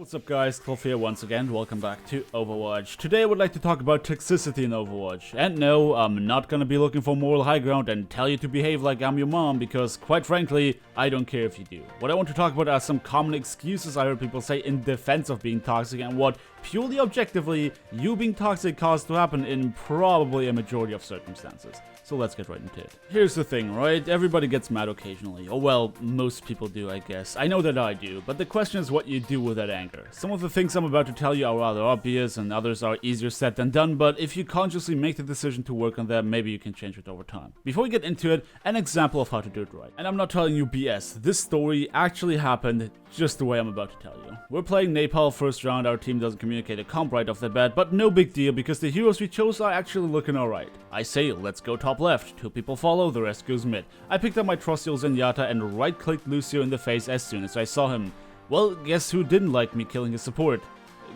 What's up guys, Clough here once again, welcome back to Overwatch. Today I would like to talk about toxicity in Overwatch. And no, I'm not gonna be looking for moral high ground and tell you to behave like I'm your mom, because quite frankly, I don't care if you do. What I want to talk about are some common excuses I heard people say in defense of being toxic and what, purely objectively, you being toxic caused to happen in probably a majority of circumstances. So let's get right into it. Here's the thing, right? Everybody gets mad occasionally. Oh well, most people do, I guess. I know that I do, but the question is what you do with that anger. Some of the things I'm about to tell you are rather obvious and others are easier said than done, but if you consciously make the decision to work on them, maybe you can change it over time. Before we get into it, an example of how to do it right. And I'm not telling you BS. This story actually happened just the way I'm about to tell you. We're playing Napalm first round, our team doesn't communicate a comp right off the bat, but no big deal because the heroes we chose are actually looking alright. I say, let's go top left. Two people follow, the rest goes mid. I picked up my trusty old Zenyatta and right-clicked Lucio in the face as soon as I saw him. Well, guess who didn't like me killing his support?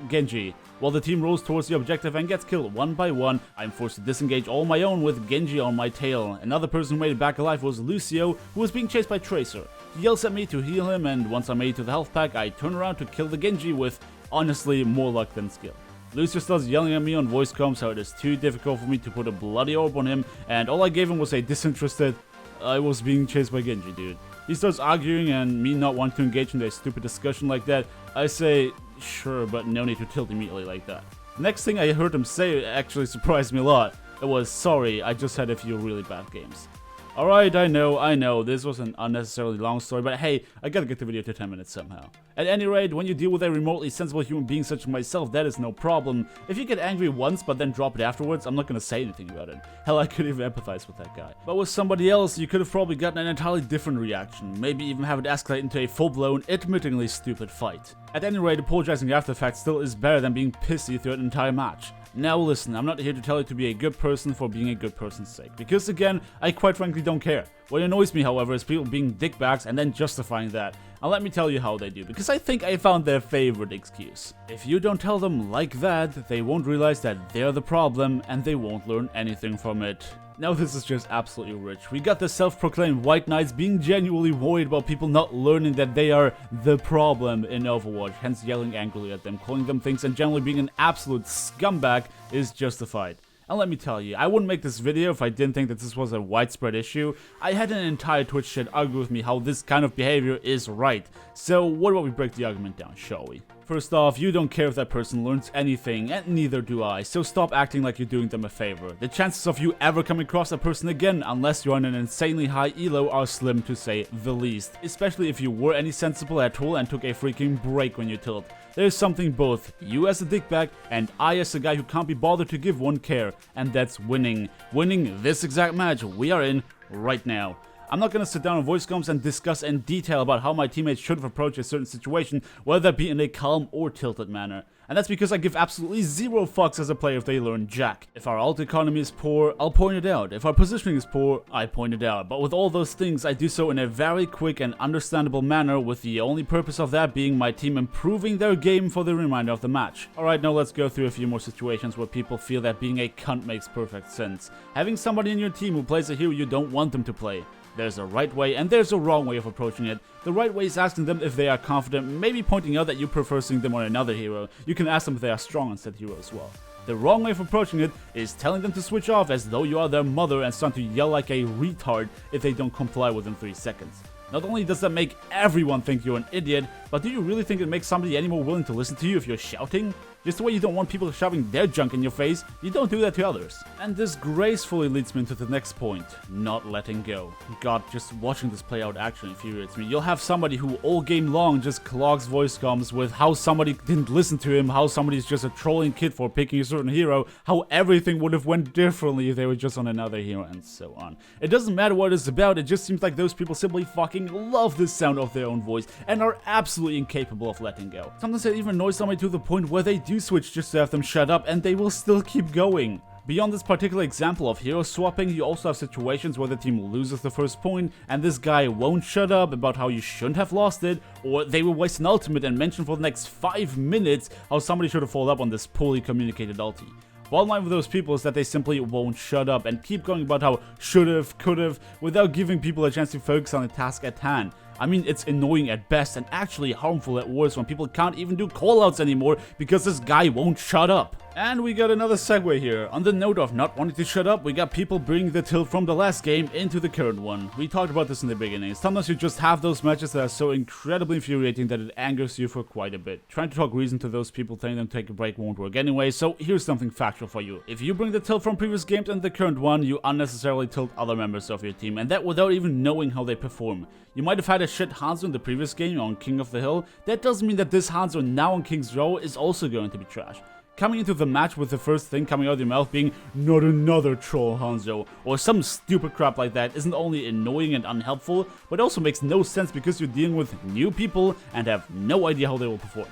Genji. While the team rolls towards the objective and gets killed one by one, I'm forced to disengage all my own with Genji on my tail. Another person who made it back alive was Lucio, who was being chased by Tracer. He yells at me to heal him, and once I'm made to the health pack, I turn around to kill the Genji with, honestly, more luck than skill. Lucio starts yelling at me on voice comms how it is too difficult for me to put a bloody orb on him, and all I gave him was a disinterested, I was being chased by Genji, dude. He starts arguing, and me not wanting to engage in a stupid discussion like that, I say, sure, but no need to tilt immediately like that. Next thing I heard him say actually surprised me a lot. It was, sorry, I just had a few really bad games. Alright, I know, this was an unnecessarily long story, but hey, I gotta get the video to 10 minutes somehow. At any rate, when you deal with a remotely sensible human being such as myself, that is no problem. If you get angry once but then drop it afterwards, I'm not gonna say anything about it. Hell, I could even empathize with that guy. But with somebody else, you could have probably gotten an entirely different reaction, maybe even have it escalate into a full-blown, admittingly stupid fight. At any rate, apologizing after the fact still is better than being pissy throughout an entire match. Now listen, I'm not here to tell you to be a good person for being a good person's sake, because again, I quite frankly don't care. What annoys me, however, is people being dickbags and then justifying that. And let me tell you how they do, because I think I found their favorite excuse. If you don't tell them like that, they won't realize that they're the problem and they won't learn anything from it. Now this is just absolutely rich. We got the self-proclaimed white knights being genuinely worried about people not learning that they are the problem in Overwatch, hence yelling angrily at them, calling them things, and generally being an absolute scumbag is justified. And let me tell you, I wouldn't make this video if I didn't think that this was a widespread issue. I had an entire Twitch chat argue with me how this kind of behavior is right. So what about we break the argument down, shall we? First off, you don't care if that person learns anything, and neither do I, so stop acting like you're doing them a favor. The chances of you ever coming across that person again, unless you're on an insanely high elo, are slim to say the least. Especially if you were any sensible at all and took a freaking break when you tilt. There's something both you as a dickbag and I as a guy who can't be bothered to give one care, and that's winning. Winning this exact match we are in right now. I'm not gonna sit down on voice comms and discuss in detail about how my teammates should have approached a certain situation, whether that be in a calm or tilted manner. And that's because I give absolutely zero fucks as a player if they learn jack. If our ult economy is poor, I'll point it out. If our positioning is poor, I point it out. But with all those things, I do so in a very quick and understandable manner, with the only purpose of that being my team improving their game for the remainder of the match. Alright, now let's go through a few more situations where people feel that being a cunt makes perfect sense. Having somebody in your team who plays a hero you don't want them to play. There's a right way and there's a wrong way of approaching it. The right way is asking them if they are confident, maybe pointing out that you prefer seeing them on another hero. You can ask them if they are strong on said hero as well. The wrong way of approaching it is telling them to switch off as though you are their mother and start to yell like a retard if they don't comply within 3 seconds. Not only does that make everyone think you're an idiot, but do you really think it makes somebody any more willing to listen to you if you're shouting? Just the way you don't want people shoving their junk in your face, you don't do that to others. And this gracefully leads me into the next point, not letting go. God, just watching this play out actually infuriates me. You'll have somebody who all game long just clogs voice comms with how somebody didn't listen to him, how somebody's just a trolling kid for picking a certain hero, how everything would have went differently if they were just on another hero, and so on. It doesn't matter what it's about, it just seems like those people simply fucking love the sound of their own voice and are absolutely incapable of letting go. Sometimes it even annoys somebody to the point where they do switch just to have them shut up and they will still keep going. Beyond this particular example of hero swapping, you also have situations where the team loses the first point and this guy won't shut up about how you shouldn't have lost it, or they will waste an ultimate and mention for the next 5 minutes how somebody should have followed up on this poorly communicated ulti. Bottom line with those people is that they simply won't shut up and keep going about how should've, could've, without giving people a chance to focus on the task at hand. I mean, it's annoying at best and actually harmful at worst when people can't even do callouts anymore because this guy won't shut up. And we got another segue here. On the note of not wanting to shut up, we got people bringing the tilt from the last game into the current one. We talked about this in the beginning. Sometimes you just have those matches that are so incredibly infuriating that it angers you for quite a bit. Trying to talk reason to those people telling them to take a break won't work anyway, so here's something factual for you. If you bring the tilt from previous games into the current one, you unnecessarily tilt other members of your team, and that without even knowing how they perform. You might have had a shit Hanzo in the previous game on King of the Hill. That doesn't mean that this Hanzo now on King's Row is also going to be trash. Coming into the match with the first thing coming out of your mouth being not another troll Hanzo or some stupid crap like that isn't only annoying and unhelpful, but also makes no sense because you're dealing with new people and have no idea how they will perform.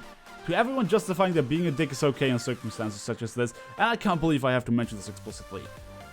To everyone justifying that being a dick is okay in circumstances such as this, and I can't believe I have to mention this explicitly,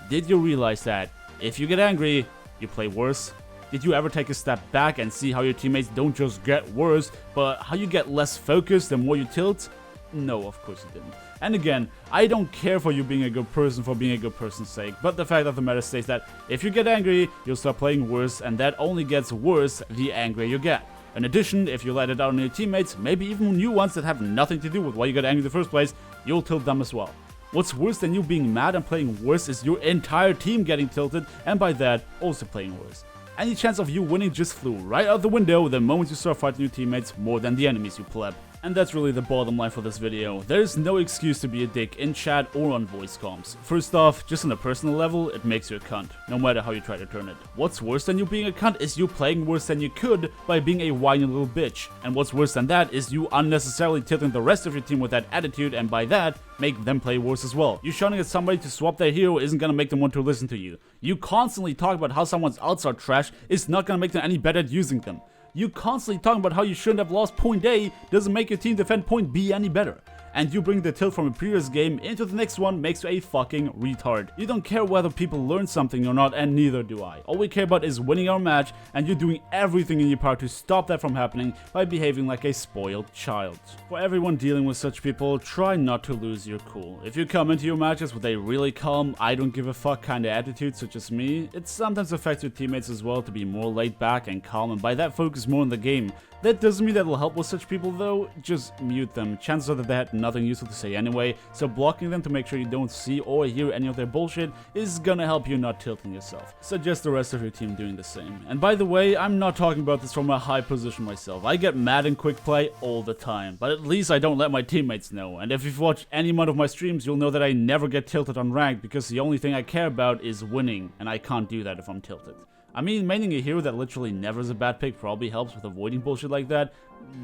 did you realize that if you get angry, you play worse? Did you ever take a step back and see how your teammates don't just get worse, but how you get less focused the more you tilt? No, of course you didn't. And again, I don't care for you being a good person for being a good person's sake, but the fact of the matter states that if you get angry, you'll start playing worse, and that only gets worse the angrier you get. In addition, if you let it out on your teammates, maybe even new ones that have nothing to do with why you got angry in the first place, you'll tilt them as well. What's worse than you being mad and playing worse is your entire team getting tilted, and by that, also playing worse. Any chance of you winning just flew right out the window the moment you start fighting your teammates more than the enemies, you pleb. And that's really the bottom line for this video. There's no excuse to be a dick in chat or on voice comms. First off, just on a personal level, it makes you a cunt, no matter how you try to turn it. What's worse than you being a cunt is you playing worse than you could by being a whiny little bitch. And what's worse than that is you unnecessarily tilting the rest of your team with that attitude, and by that, make them play worse as well. You shouting at somebody to swap their hero isn't gonna make them want to listen to you. You constantly talk about how someone's ults are trash is not gonna make them any better at using them. You constantly talking about how you shouldn't have lost point A doesn't make your team defend point B any better. And you bring the tilt from a previous game into the next one makes you a fucking retard. You don't care whether people learn something or not, and neither do I. All we care about is winning our match, and you're doing everything in your power to stop that from happening by behaving like a spoiled child. For everyone dealing with such people, try not to lose your cool. If you come into your matches with a really calm, I don't give a fuck kind of attitude such as me, it sometimes affects your teammates as well to be more laid back and calm, and by that focus more on the game. That doesn't mean that it'll help with such people though, just mute them. Chances are that they had nothing useful to say anyway, so blocking them to make sure you don't see or hear any of their bullshit is gonna help you not tilting yourself. Suggest the rest of your team doing the same. And by the way, I'm not talking about this from a high position myself. I get mad in quick play all the time, but at least I don't let my teammates know. And if you've watched any amount of my streams, you'll know that I never get tilted on ranked because the only thing I care about is winning, and I can't do that if I'm tilted. I mean, maining a hero that literally never is a bad pick probably helps with avoiding bullshit like that,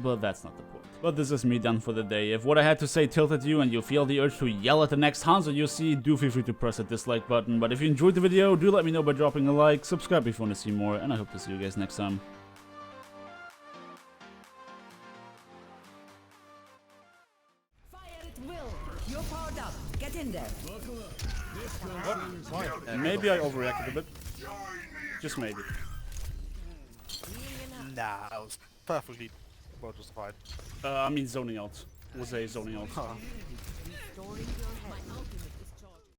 but that's not the point. But this is me done for the day. If what I had to say tilted you and you feel the urge to yell at the next Hanzo you see, do feel free to press the dislike button. But if you enjoyed the video, do let me know by dropping a like, subscribe if you want to see more, and I hope to see you guys next time. Fire at will. You're powered up. Get in there. What? Maybe I overreacted a bit. Just maybe. Nah, I was perfectly well justified. I mean zoning out. It was a zoning out. Restoring your health.